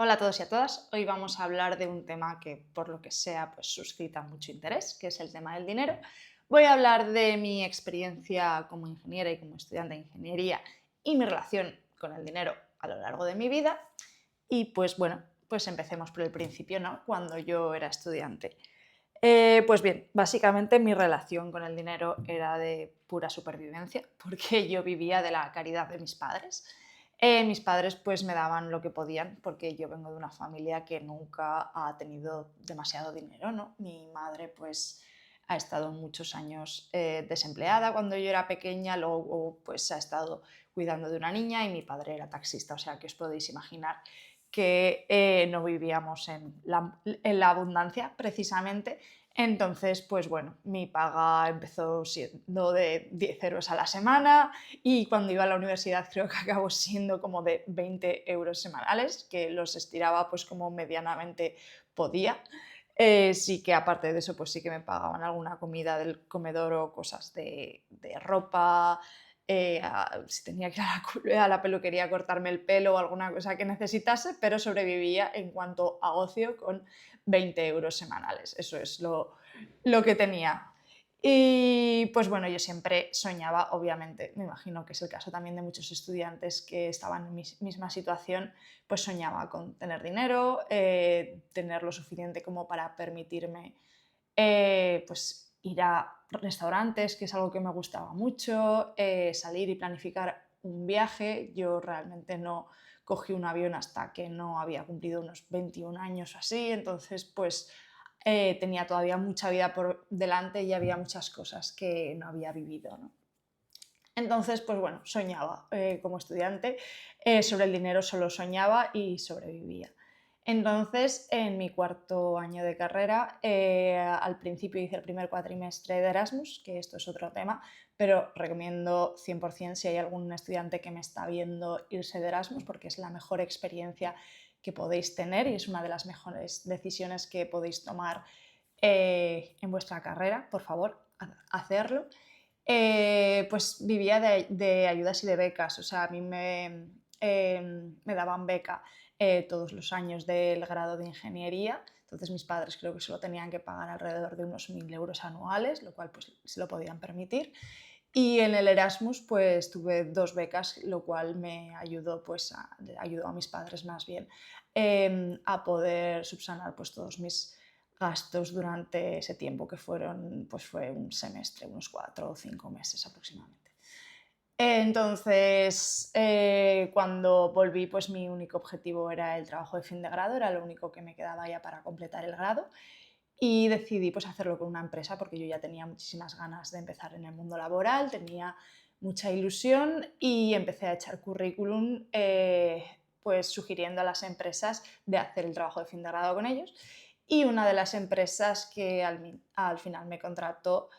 Hola a todos y a todas. Hoy vamos a hablar de un tema que, por lo que sea, pues suscita mucho interés, que es el tema del dinero. Voy a hablar de mi experiencia como ingeniera y como estudiante de ingeniería y mi relación con el dinero a lo largo de mi vida. Y pues bueno, pues empecemos por el principio, ¿no? Cuando yo era estudiante. Pues bien, básicamente mi relación con el dinero era de pura supervivencia, porque yo vivía de la caridad de mis padres. Mis padres pues me daban lo que podían, porque yo vengo de una familia que nunca ha tenido demasiado dinero, ¿no? Mi madre pues ha estado muchos años desempleada cuando yo era pequeña, luego pues ha estado cuidando de una niña y mi padre era taxista, o sea que os podéis imaginar que no vivíamos en la abundancia precisamente. Entonces, pues bueno, mi paga empezó siendo de 10 euros a la semana y cuando iba a la universidad creo que acabó siendo como de 20 euros semanales, que los estiraba pues como medianamente podía. Sí que aparte de eso, pues sí que me pagaban alguna comida del comedor o cosas de ropa, si tenía que ir a la peluquería a cortarme el pelo o alguna cosa que necesitase, pero sobrevivía en cuanto a ocio con 20 euros semanales. Eso es lo que tenía. Y pues bueno, yo siempre soñaba, obviamente, me imagino que es el caso también de muchos estudiantes que estaban en mi misma situación, pues soñaba con tener dinero, tener lo suficiente como para permitirme pues ir a restaurantes, que es algo que me gustaba mucho, salir y planificar un viaje. Yo realmente no cogí un avión hasta que no había cumplido unos 21 años o así, entonces pues tenía todavía mucha vida por delante y había muchas cosas que no había vivido, ¿no? Entonces, pues bueno, soñaba como estudiante, sobre el dinero solo soñaba y sobrevivía. Entonces, en mi cuarto año de carrera, al principio hice el primer cuatrimestre de Erasmus, que esto es otro tema, pero recomiendo 100% si hay algún estudiante que me está viendo irse de Erasmus, porque es la mejor experiencia que podéis tener y es una de las mejores decisiones que podéis tomar en vuestra carrera. Por favor, hacerlo. Pues vivía de ayudas y de becas, o sea, a mí me daban beca todos los años del grado de ingeniería, entonces mis padres creo que solo tenían que pagar alrededor de unos 1.000 euros anuales, lo cual pues se lo podían permitir. Y en el Erasmus pues tuve dos becas, lo cual me ayudó, pues ayudó a mis padres más bien a poder subsanar pues todos mis gastos durante ese tiempo que fueron, pues fue un semestre, unos 4 o 5 meses aproximadamente. Entonces, cuando volví, pues mi único objetivo era el trabajo de fin de grado, era lo único que me quedaba ya para completar el grado y decidí pues hacerlo con una empresa porque yo ya tenía muchísimas ganas de empezar en el mundo laboral, tenía mucha ilusión y empecé a echar currículum pues sugiriendo a las empresas de hacer el trabajo de fin de grado con ellos y una de las empresas que al final me contrató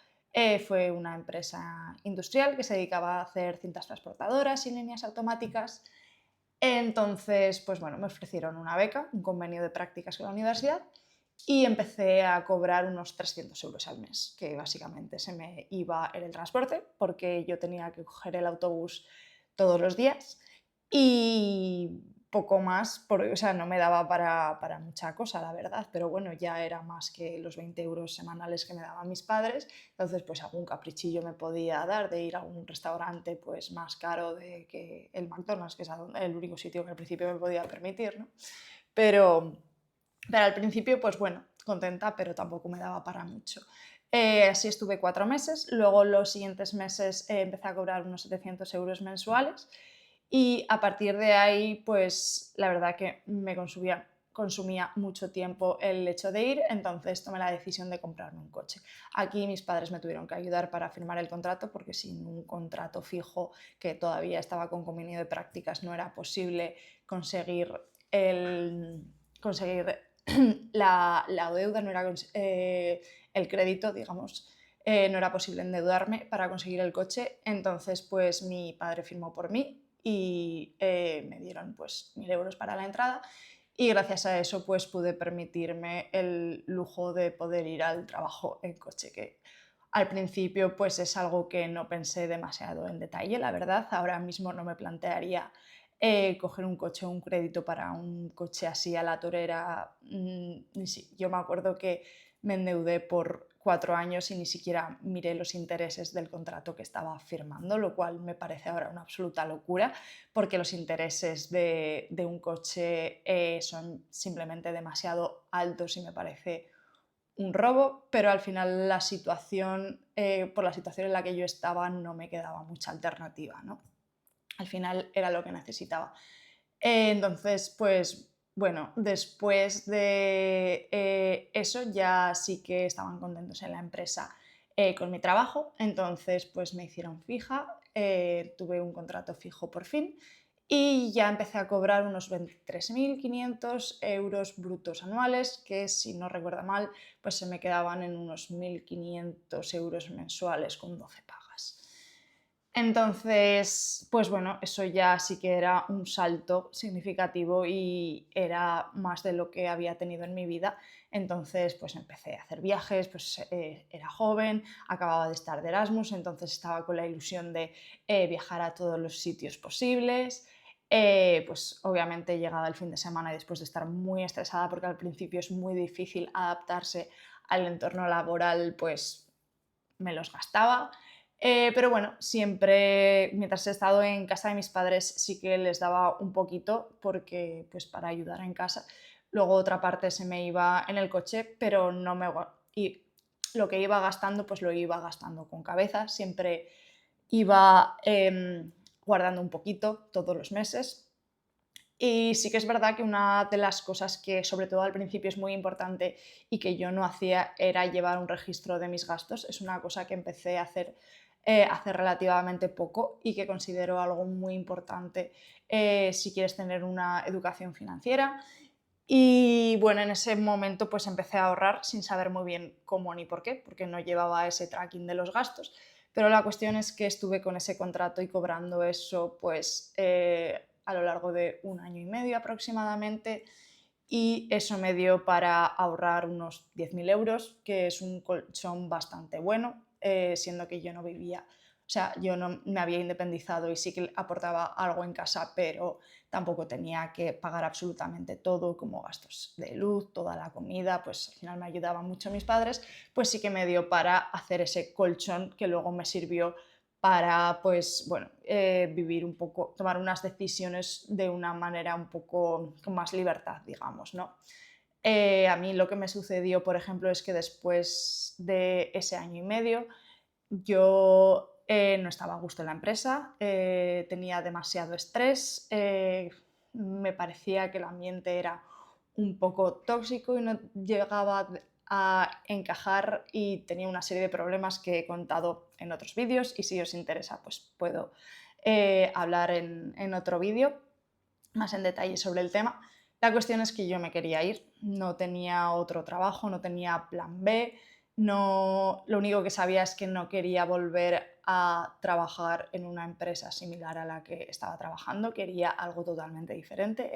fue una empresa industrial que se dedicaba a hacer cintas transportadoras y líneas automáticas. Entonces, pues bueno, me ofrecieron una beca, un convenio de prácticas con la universidad y empecé a cobrar unos 300 euros al mes, que básicamente se me iba en el transporte porque yo tenía que coger el autobús todos los días y poco más, o sea, no me daba para mucha cosa, la verdad, pero bueno, ya era más que los 20 euros semanales que me daban mis padres, entonces pues algún caprichillo me podía dar de ir a un restaurante pues más caro que el McDonald's, que es el único sitio que al principio me podía permitir, ¿no? Pero, pero al principio, pues bueno, contenta, pero tampoco me daba para mucho. Así estuve 4 meses, luego los siguientes meses empecé a cobrar unos 700 euros mensuales y a partir de ahí, pues la verdad que me consumía mucho tiempo el hecho de ir, entonces tomé la decisión de comprarme un coche. Aquí mis padres me tuvieron que ayudar para firmar el contrato porque sin un contrato fijo que todavía estaba con convenio de prácticas no era posible conseguir conseguir la deuda, no era el crédito, digamos, no era posible endeudarme para conseguir el coche, entonces pues mi padre firmó por mí y me dieron pues 1.000 euros para la entrada y gracias a eso pues pude permitirme el lujo de poder ir al trabajo en coche, que al principio pues es algo que no pensé demasiado en detalle, la verdad, ahora mismo no me plantearía coger un coche o un crédito para un coche así a la torera. Sí, yo me acuerdo que me endeudé por 4 años y ni siquiera miré los intereses del contrato que estaba firmando, lo cual me parece ahora una absoluta locura, porque los intereses de un coche son simplemente demasiado altos y me parece un robo, pero al final la situación, por la situación en la que yo estaba, no me quedaba mucha alternativa, ¿no? Al final era lo que necesitaba. Entonces, pues bueno, después de eso ya sí que estaban contentos en la empresa con mi trabajo, entonces pues me hicieron fija, tuve un contrato fijo por fin y ya empecé a cobrar unos 23.500 euros brutos anuales, que si no recuerdo mal, pues se me quedaban en unos 1.500 euros mensuales con 12 pagas. Entonces, pues bueno, eso ya sí que era un salto significativo y era más de lo que había tenido en mi vida. Entonces, pues empecé a hacer viajes, pues era joven, acababa de estar de Erasmus, entonces estaba con la ilusión de viajar a todos los sitios posibles. Pues obviamente llegaba el fin de semana y después de estar muy estresada, porque al principio es muy difícil adaptarse al entorno laboral, pues me los gastaba. Pero bueno, siempre, mientras he estado en casa de mis padres, sí que les daba un poquito porque, pues, para ayudar en casa. Luego otra parte se me iba en el coche, pero no me... Y lo que iba gastando, pues lo iba gastando con cabeza. Siempre iba guardando un poquito todos los meses. Y sí que es verdad que una de las cosas que sobre todo al principio es muy importante y que yo no hacía era llevar un registro de mis gastos. Es una cosa que empecé a hacer hace relativamente poco y que considero algo muy importante si quieres tener una educación financiera. Y bueno, en ese momento pues empecé a ahorrar sin saber muy bien cómo ni por qué, porque no llevaba ese tracking de los gastos. Pero la cuestión es que estuve con ese contrato y cobrando eso pues a lo largo de 1 año y medio aproximadamente, y eso me dio para ahorrar unos 10.000 euros, que es un colchón bastante bueno, siendo que yo no vivía, o sea, yo no me había independizado y sí que aportaba algo en casa, pero tampoco tenía que pagar absolutamente todo, como gastos de luz, toda la comida, pues al final me ayudaban mucho mis padres, pues sí que me dio para hacer ese colchón que luego me sirvió para, pues, bueno, vivir un poco, tomar unas decisiones de una manera un poco con más libertad, digamos, ¿no? A mí lo que me sucedió, por ejemplo, es que después de ese 1 año y medio yo no estaba a gusto en la empresa, tenía demasiado estrés, me parecía que el ambiente era un poco tóxico y no llegaba a encajar y tenía una serie de problemas que he contado en otros vídeos y si os interesa pues puedo hablar en otro vídeo más en detalle sobre el tema. La cuestión es que yo me quería ir, no tenía otro trabajo, no tenía plan B, no, lo único que sabía es que no quería volver a trabajar en una empresa similar a la que estaba trabajando, quería algo totalmente diferente,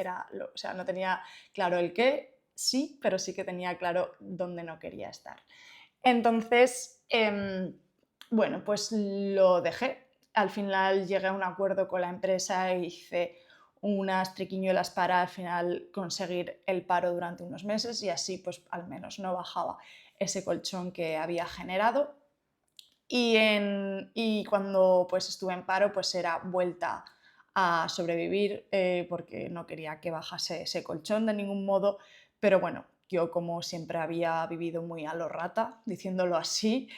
o sea, no tenía claro el qué, sí, pero sí que tenía claro dónde no quería estar. Entonces, bueno, pues lo dejé. Al final llegué a un acuerdo con la empresa e hice unas triquiñuelas para al final conseguir el paro durante unos meses y así pues al menos no bajaba ese colchón que había generado. Y cuando pues estuve en paro pues era vuelta a sobrevivir porque no quería que bajase ese colchón de ningún modo, pero bueno, yo como siempre había vivido muy a lo rata, diciéndolo así,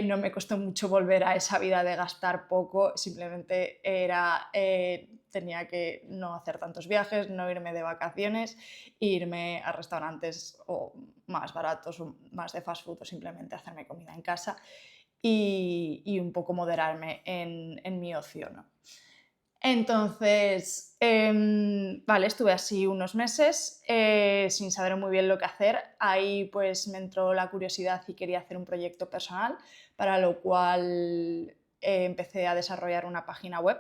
no me costó mucho volver a esa vida de gastar poco, simplemente tenía que no hacer tantos viajes, no irme de vacaciones, e irme a restaurantes o más baratos o más de fast food o simplemente hacerme comida en casa y un poco moderarme en mi ocio, ¿no? Entonces, vale, estuve así unos meses sin saber muy bien lo que hacer. Ahí pues me entró la curiosidad y quería hacer un proyecto personal, para lo cual empecé a desarrollar una página web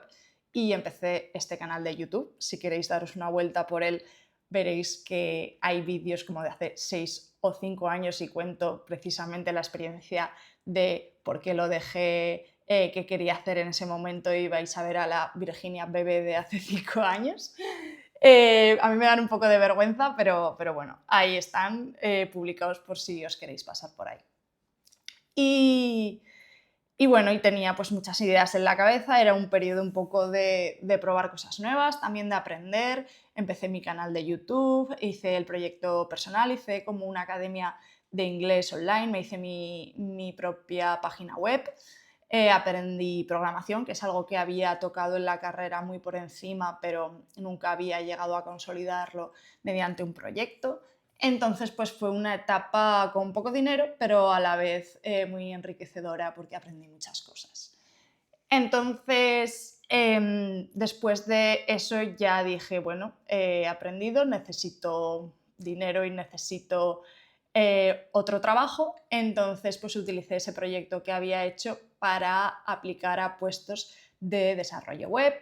y empecé este canal de YouTube. Si queréis daros una vuelta por él, veréis que hay vídeos como de hace 6 o 5 años y cuento precisamente la experiencia de por qué lo dejé, qué quería hacer en ese momento y vais a ver a la Virginia bebé de hace 5 años. A mí me dan un poco de vergüenza, pero bueno, ahí están publicados por si os queréis pasar por ahí. Y, y bueno, y tenía pues muchas ideas en la cabeza, era un periodo un poco de probar cosas nuevas, también de aprender. Empecé mi canal de YouTube, hice el proyecto personal, hice como una academia de inglés online, me hice mi propia página web, aprendí programación, que es algo que había tocado en la carrera muy por encima, pero nunca había llegado a consolidarlo mediante un proyecto. Entonces, pues fue una etapa con poco dinero, pero a la vez muy enriquecedora porque aprendí muchas cosas. Entonces, después de eso ya dije, bueno, he aprendido, necesito dinero y necesito otro trabajo. Entonces, pues utilicé ese proyecto que había hecho para aplicar a puestos de desarrollo web.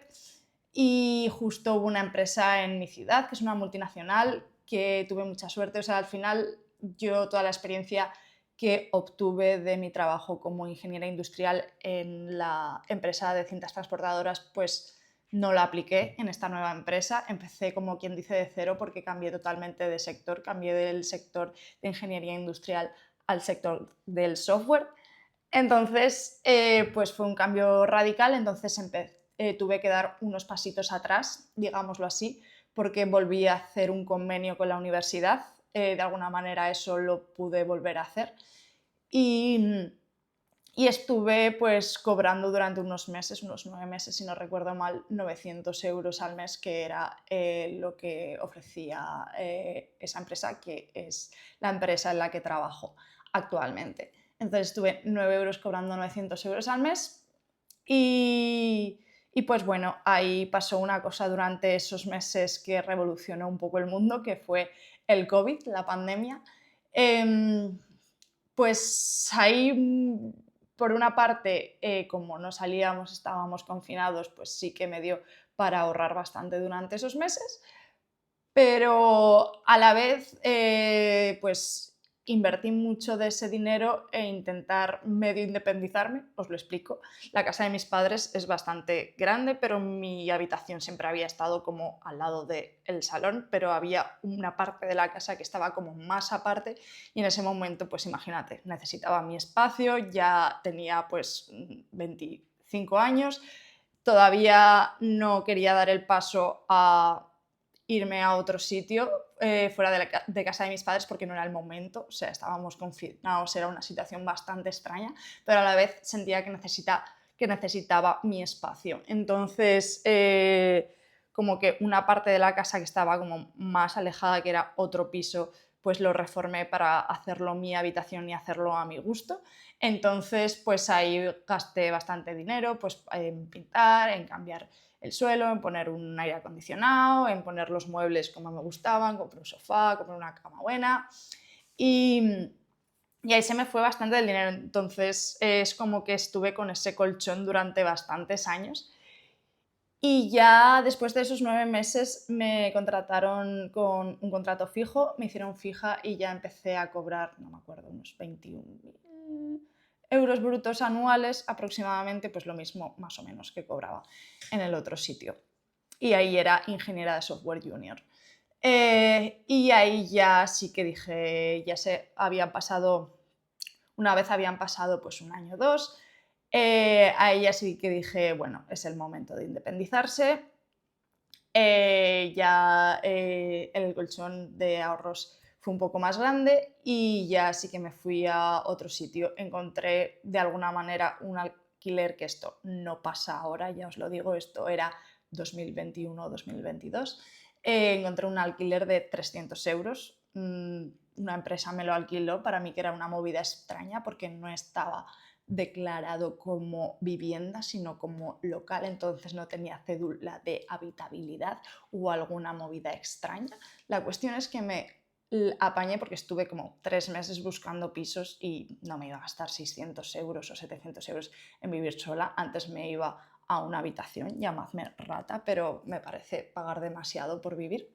Y justo hubo una empresa en mi ciudad, que es una multinacional, que tuve mucha suerte. O sea, al final yo toda la experiencia que obtuve de mi trabajo como ingeniera industrial en la empresa de cintas transportadoras, pues no la apliqué en esta nueva empresa. Empecé, como quien dice, de cero porque cambié totalmente de sector, cambié del sector de ingeniería industrial al sector del software. Entonces, pues fue un cambio radical, entonces tuve que dar unos pasitos atrás, digámoslo así, porque volví a hacer un convenio con la universidad, de alguna manera eso lo pude volver a hacer y, y estuve pues cobrando durante unos meses, unos 9 meses si no recuerdo mal, 900 euros al mes, que era lo que ofrecía esa empresa, que es la empresa en la que trabajo actualmente. Entonces estuve 9 euros cobrando 900 euros al mes y pues bueno, ahí pasó una cosa durante esos meses que revolucionó un poco el mundo, que fue el COVID, la pandemia. Em, pues ahí, por una parte, como no salíamos, estábamos confinados, pues sí que me dio para ahorrar bastante durante esos meses, pero a la vez, pues invertí mucho de ese dinero e intentar medio independizarme. Os lo explico. La casa de mis padres es bastante grande, pero mi habitación siempre había estado como al lado del salón, pero había una parte de la casa que estaba como más aparte y en ese momento, pues imagínate, necesitaba mi espacio, ya tenía pues 25 años, todavía no quería dar el paso a irme a otro sitio fuera de casa de mis padres porque no era el momento, o sea, estábamos confinados, era una situación bastante extraña, pero a la vez sentía que necesitaba mi espacio. Entonces, como que una parte de la casa que estaba como más alejada, que era otro piso, pues lo reformé para hacerlo mi habitación y hacerlo a mi gusto. Entonces, pues ahí gasté bastante dinero pues, en pintar, en cambiar el suelo, en poner un aire acondicionado, en poner los muebles como me gustaban, compré un sofá, compré una cama buena y, y ahí se me fue bastante el dinero. Entonces es como que estuve con ese colchón durante bastantes años y ya después de esos 9 meses me contrataron con un contrato fijo, me hicieron fija y ya empecé a cobrar, no me acuerdo, unos 21.000 euros brutos anuales, aproximadamente, pues lo mismo más o menos que cobraba en el otro sitio. Y ahí era ingeniera de software junior. Y ahí ya sí que dije, ya se habían pasado, una vez habían pasado pues un año o dos, ahí ya sí que dije, bueno, es el momento de independizarse. Ya el colchón de ahorros fue un poco más grande y ya sí que me fui a otro sitio. Encontré de alguna manera un alquiler, que esto no pasa ahora, ya os lo digo, esto era 2021 o 2022. Encontré un alquiler de 300 euros. Una empresa me lo alquiló, para mí que era una movida extraña porque no estaba declarado como vivienda, sino como local, entonces no tenía cédula de habitabilidad o alguna movida extraña. La cuestión es que me apañé porque estuve como 3 meses buscando pisos y no me iba a gastar 600 euros o 700 euros en vivir sola. Antes me iba a una habitación, llamadme rata, pero me parece pagar demasiado por vivir.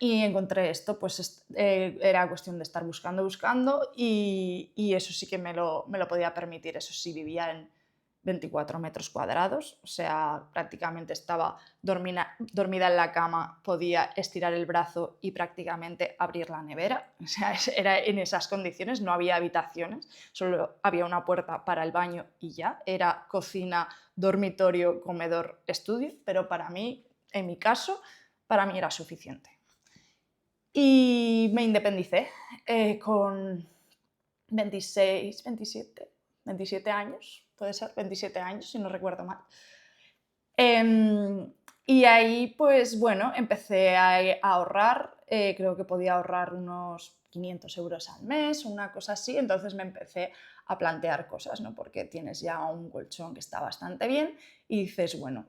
Y encontré esto, pues era cuestión de estar buscando y eso sí que me lo podía permitir. Eso sí, vivía en 24 metros cuadrados, o sea, prácticamente estaba dormida en la cama, podía estirar el brazo y prácticamente abrir la nevera. O sea, era en esas condiciones, no había habitaciones, solo había una puerta para el baño y ya, era cocina, dormitorio, comedor, estudio, pero para mí, en mi caso, para mí era suficiente. Y me independicé con 26, 27 años, puede ser, 27 años, si no recuerdo mal. Y ahí, pues bueno, empecé a ahorrar, creo que podía ahorrar unos 500 euros al mes, una cosa así, entonces me empecé a plantear cosas, ¿no? Porque tienes ya un colchón que está bastante bien y dices, bueno,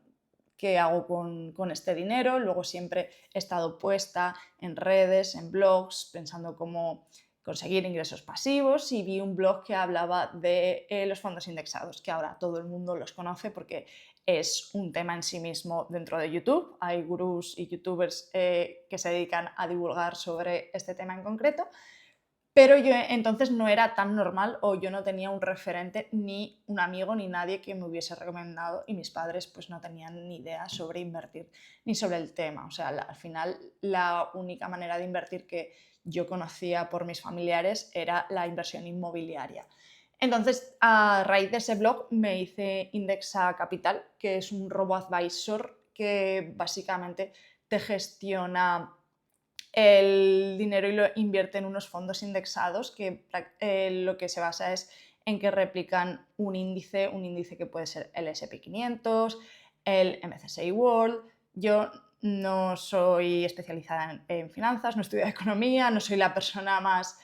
¿qué hago con este dinero? Luego siempre he estado puesta en redes, en blogs, pensando cómo conseguir ingresos pasivos y vi un blog que hablaba de los fondos indexados, que ahora todo el mundo los conoce porque es un tema en sí mismo dentro de YouTube. Hay gurús y youtubers que se dedican a divulgar sobre este tema en concreto, pero yo entonces no era tan normal o yo no tenía un referente, ni un amigo, ni nadie que me hubiese recomendado y mis padres pues no tenían ni idea sobre invertir ni sobre el tema. O sea, al final la única manera de invertir que yo conocía por mis familiares era la inversión inmobiliaria. Entonces, a raíz de ese blog me hice Indexa Capital, que es un robo-advisor que básicamente te gestiona el dinero y lo invierte en unos fondos indexados que lo que se basa es en que replican un índice que puede ser el SP 500, el MSCI World. Yo no soy especializada en finanzas, no estudio economía, no soy la persona más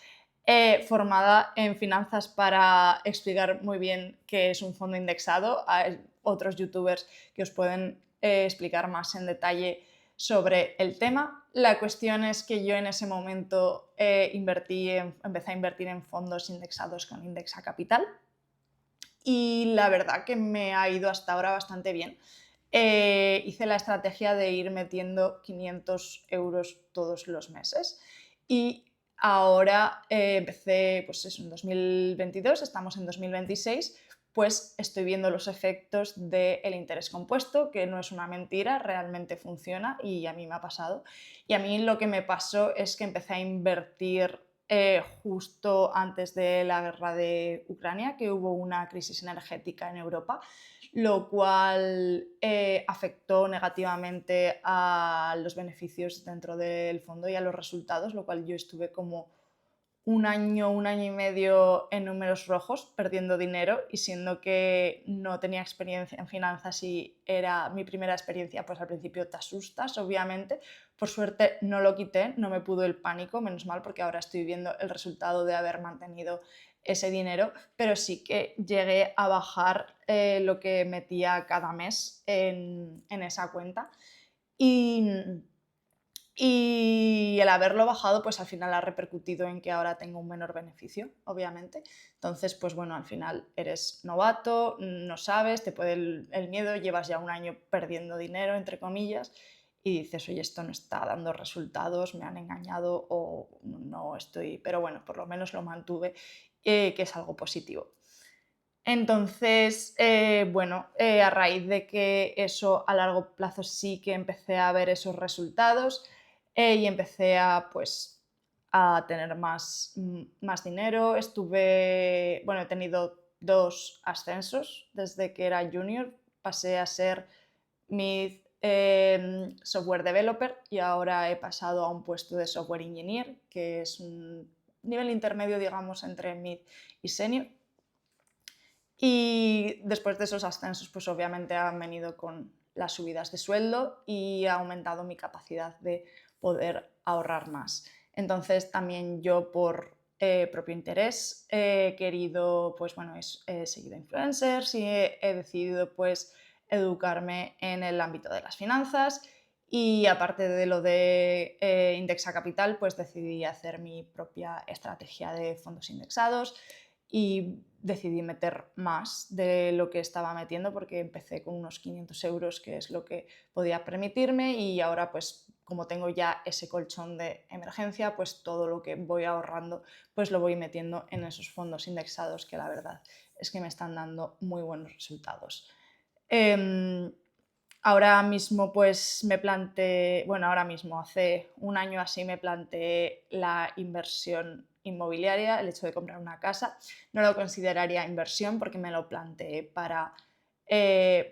formada en finanzas para explicar muy bien qué es un fondo indexado. Hay otros youtubers que os pueden explicar más en detalle sobre el tema. La cuestión es que yo en ese momento empecé a invertir en fondos indexados con Indexa Capital y la verdad que me ha ido hasta ahora bastante bien. Hice la estrategia de ir metiendo 500 euros todos los meses y ahora empecé, pues eso, en 2022, estamos en 2026, pues estoy viendo los efectos del interés compuesto, que no es una mentira, realmente funciona y a mí me ha pasado. Y a mí lo que me pasó es que empecé a invertir justo antes de la guerra de Ucrania, que hubo una crisis energética en Europa, lo cual afectó negativamente a los beneficios dentro del fondo y a los resultados, lo cual yo estuve como un año y medio en números rojos, perdiendo dinero y siendo que no tenía experiencia en finanzas y era mi primera experiencia, pues al principio te asustas, obviamente. Por suerte no lo quité, no me pudo el pánico, menos mal, porque ahora estoy viendo el resultado de haber mantenido ese dinero, pero sí que llegué a bajar lo que metía cada mes en esa cuenta. Y el haberlo bajado, pues al final ha repercutido en que ahora tengo un menor beneficio, obviamente. Entonces, pues bueno, al final eres novato, no sabes, te puede el miedo, llevas ya un año perdiendo dinero, entre comillas, y dices, oye, esto no está dando resultados, me han engañado o no estoy... Pero bueno, por lo menos lo mantuve, que es algo positivo. Entonces, bueno, a raíz de que eso a largo plazo sí que empecé a ver esos resultados y empecé a, pues, a tener más dinero. Bueno, he tenido 2 ascensos desde que era junior. Pasé a ser mid software developer y ahora he pasado a un puesto de software engineer, que es un nivel intermedio, digamos, entre mid y senior. Y después de esos ascensos, pues obviamente han venido con las subidas de sueldo y ha aumentado mi capacidad de poder ahorrar más. Entonces también yo por propio interés he querido, pues bueno, he seguido influencers y he decidido pues educarme en el ámbito de las finanzas y aparte de lo de Indexa Capital, pues decidí hacer mi propia estrategia de fondos indexados y decidí meter más de lo que estaba metiendo porque empecé con unos 500 euros, que es lo que podía permitirme, y ahora pues como tengo ya ese colchón de emergencia, pues todo lo que voy ahorrando pues lo voy metiendo en esos fondos indexados que la verdad es que me están dando muy buenos resultados. Em, Ahora mismo pues me planteé, bueno, ahora mismo hace un año así me planteé la inversión inmobiliaria, el hecho de comprar una casa. No lo consideraría inversión porque me lo planteé para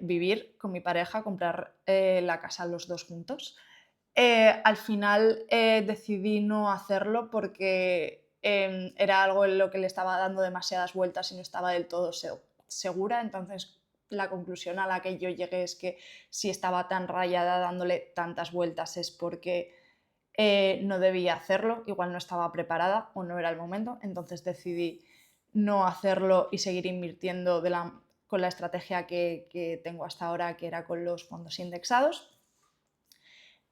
vivir con mi pareja, comprar la casa los dos juntos. Al final decidí no hacerlo porque era algo en lo que le estaba dando demasiadas vueltas y no estaba del todo segura. Entonces, la conclusión a la que yo llegué es que si estaba tan rayada dándole tantas vueltas es porque no debía hacerlo, igual no estaba preparada o no era el momento. Entonces decidí no hacerlo y seguir invirtiendo con la estrategia que tengo hasta ahora, que era con los fondos indexados.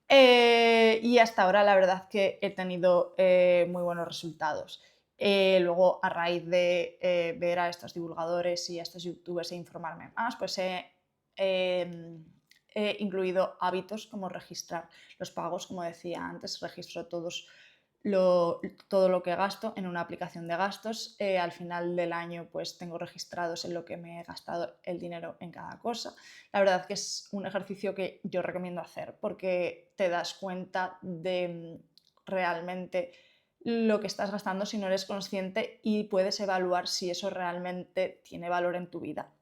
Y hasta ahora la verdad que he tenido muy buenos resultados. Luego, a raíz de ver a estos divulgadores y a estos youtubers e informarme más, pues he incluido hábitos como registrar los pagos, como decía antes, registro todo lo que gasto en una aplicación de gastos. Al final del año pues tengo registrados en lo que me he gastado el dinero en cada cosa. La verdad que es un ejercicio que yo recomiendo hacer porque te das cuenta de realmente lo que estás gastando si no eres consciente y puedes evaluar si eso realmente tiene valor en tu vida.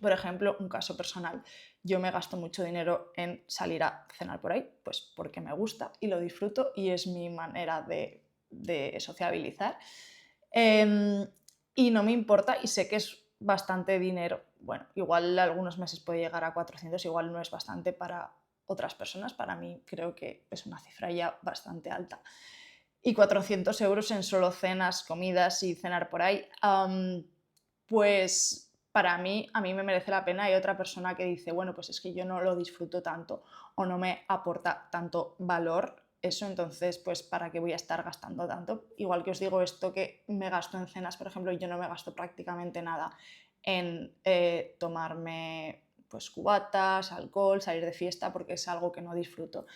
Por ejemplo, un caso personal, yo me gasto mucho dinero en salir a cenar por ahí, pues porque me gusta y lo disfruto y es mi manera de sociabilizar. Em, y no me importa y sé que es bastante dinero. Bueno, igual algunos meses puede llegar a 400, igual no es bastante para otras personas, para mí creo que es una cifra ya bastante alta. Y 400 euros en solo cenas, comidas y cenar por ahí, pues a mí me merece la pena. Hay otra persona que dice, bueno, pues es que yo no lo disfruto tanto o no me aporta tanto valor eso, entonces, pues ¿para qué voy a estar gastando tanto? Igual que os digo esto que me gasto en cenas, por ejemplo, yo no me gasto prácticamente nada en tomarme pues cubatas, alcohol, salir de fiesta, porque es algo que no disfruto.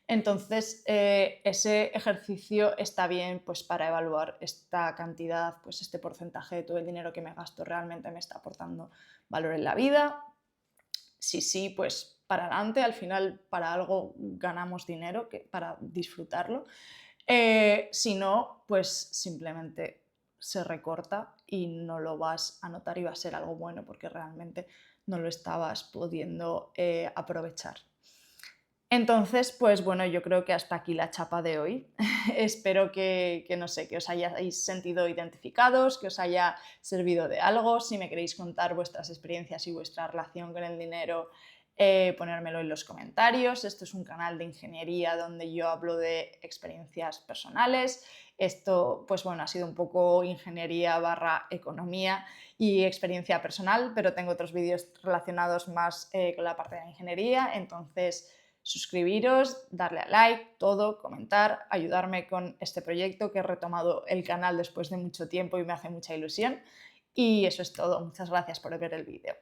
Entonces, ese ejercicio está bien pues, para evaluar esta cantidad, pues este porcentaje de todo el dinero que me gasto realmente me está aportando valor en la vida. Si sí, pues para adelante, al final para algo ganamos dinero, para disfrutarlo. Si no, pues simplemente se recorta y no lo vas a notar y va a ser algo bueno porque realmente no lo estabas pudiendo aprovechar. Entonces, pues bueno, yo creo que hasta aquí la chapa de hoy. Espero que, no sé, que os hayáis sentido identificados, que os haya servido de algo. Si me queréis contar vuestras experiencias y vuestra relación con el dinero, ponérmelo en los comentarios. Esto es un canal de ingeniería donde yo hablo de experiencias personales. Esto, pues bueno, ha sido un poco ingeniería barra economía y experiencia personal, pero tengo otros vídeos relacionados más con la parte de la ingeniería. Entonces, suscribiros, darle a like, todo, comentar, ayudarme con este proyecto que he retomado el canal después de mucho tiempo y me hace mucha ilusión. Y eso es todo. Muchas gracias por ver el vídeo.